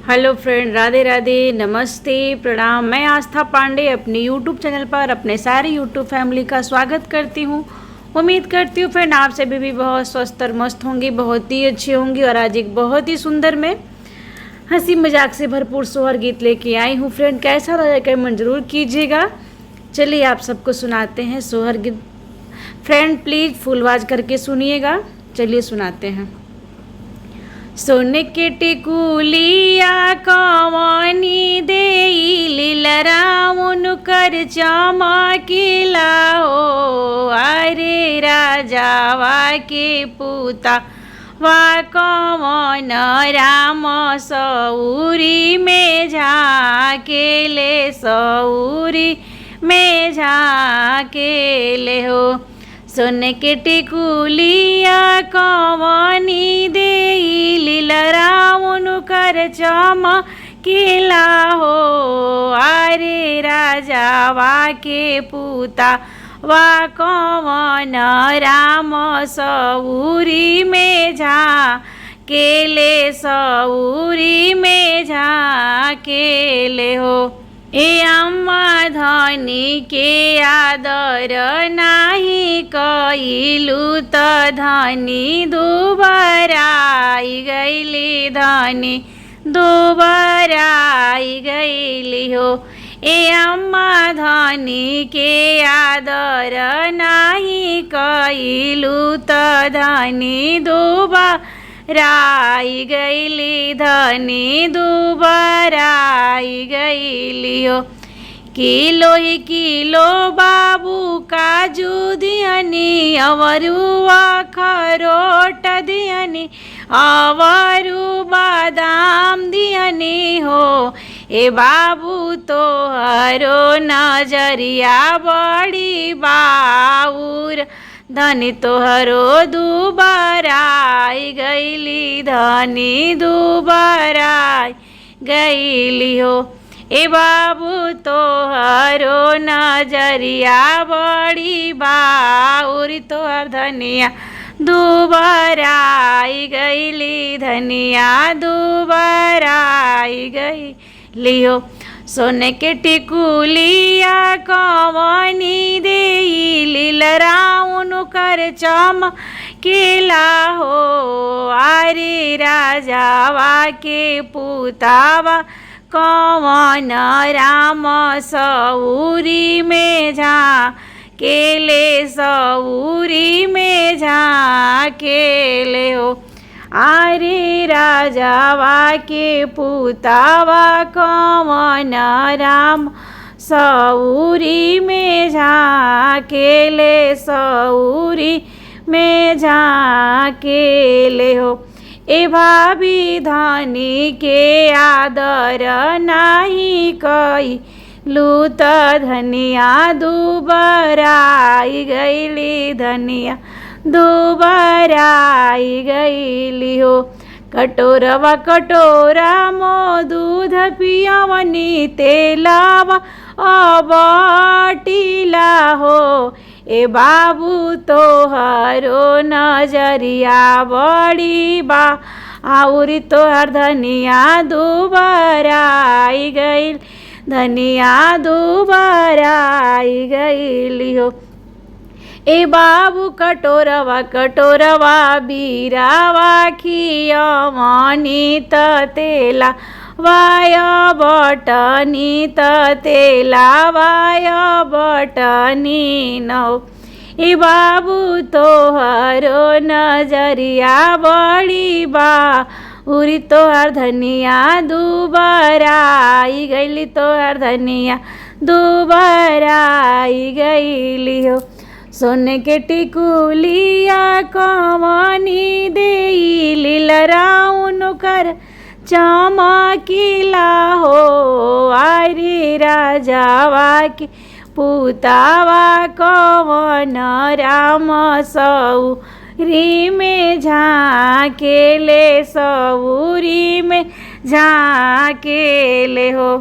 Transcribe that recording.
Hello friend, Radhe Radhe, नमस्ते, प्रणाम। मैं आस्था पांडे अपने यूट्यूब चैनल पर अपने सारे यूट्यूब फैमिली का स्वागत करती हूँ। उम्मीद करती हूँ फ्रेंड आप सभी भी बहुत स्वस्थ और मस्त होंगी, बहुत ही अच्छी होंगी। और आज एक बहुत ही सुंदर मैं हंसी मजाक से भरपूर सोहर गीत लेके आई हूँ। फ्रेंड कैसा लगा कमेंट जरूर कीजिएगा। चलिए आप सबको सुनाते हैं सोहर गीत। फ्रेंड प्लीज़ फुल आवाज करके सुनिएगा। चलिए सुनाते हैं। सोने के टिकुलिया कवनी देई लीलराउन कर चमकीला हो। अरे राजावा के पूता वा कवन राम सौरी में झाकेले, सौरी में झाकेले हो। सोने के टिकुलिया कवनी देई लीलराउन कर चमकीला हो। अरे राजावा के पूता वा कवन राम सौरी में झाकेले, सौरी में झाकेले हो। ए अम्मा धनी के आदर नाही कइलू त धनी दुबराई गईली, धनी दुबराई गईली हो। ए अम्मा धनी के आदर नाही कइलू त धनी दुबराई गईली, धनी दुबराई गईली हो। किलो ही किलो बाबू काजू दियनी, अवरु अखरोट दियनी, अवरु बादाम दियनी हो। ए बाबू तोहरो नजरिया बड़ी बाउर, धनी तोहरो दुबराई गईली, धनी दुबराई गईली हो। ए बाबू तोहरो नजरिया बड़ी बाउर, तोहर धनिया दुबराई गईली, धनिया दुबराई गईली हो। सोने के टिकुलिया कवनी देई लीलराउन कर चमकीला हो। अरे राजावा के पूतावा कवन राम सौरी में झाकेले, सौरी में झाकेले हो। अरे राजावा के पूतावा कवन राम सौरी में झाकेले, सौरी में झाकेले हो। ए भाभी धनी के आदर नाही कइलू त धनिया दुबराई गईली, धनिया दुबराई गईली हो। कटोरवा कटोरा मो दूध पियवनी, तेलावा अबटीला हो। ए बाबू तोहरो नजरिया बड़ी बाउरी, तोहर धनिया दुबराई गईल, धनिया दुबराई गईली हो। ए बाबू कटोरवा कटोरवा बीरावा खियवनी त तेला वाय बटनी, त तेला वाय बटनी नौ। ए बाबू तोहरो नजरिया बड़ी बाउरी, तोहर धनिया दुबराई गईली, तोहर धनिया दुबराई गईली हो। सोने के टिकुलिया कवनी देई लीलराउन कर चमकीला हो। अरे राजावा के पूतावा कवन राम सौरी में झाकेले, सौरी में झाकेले हो।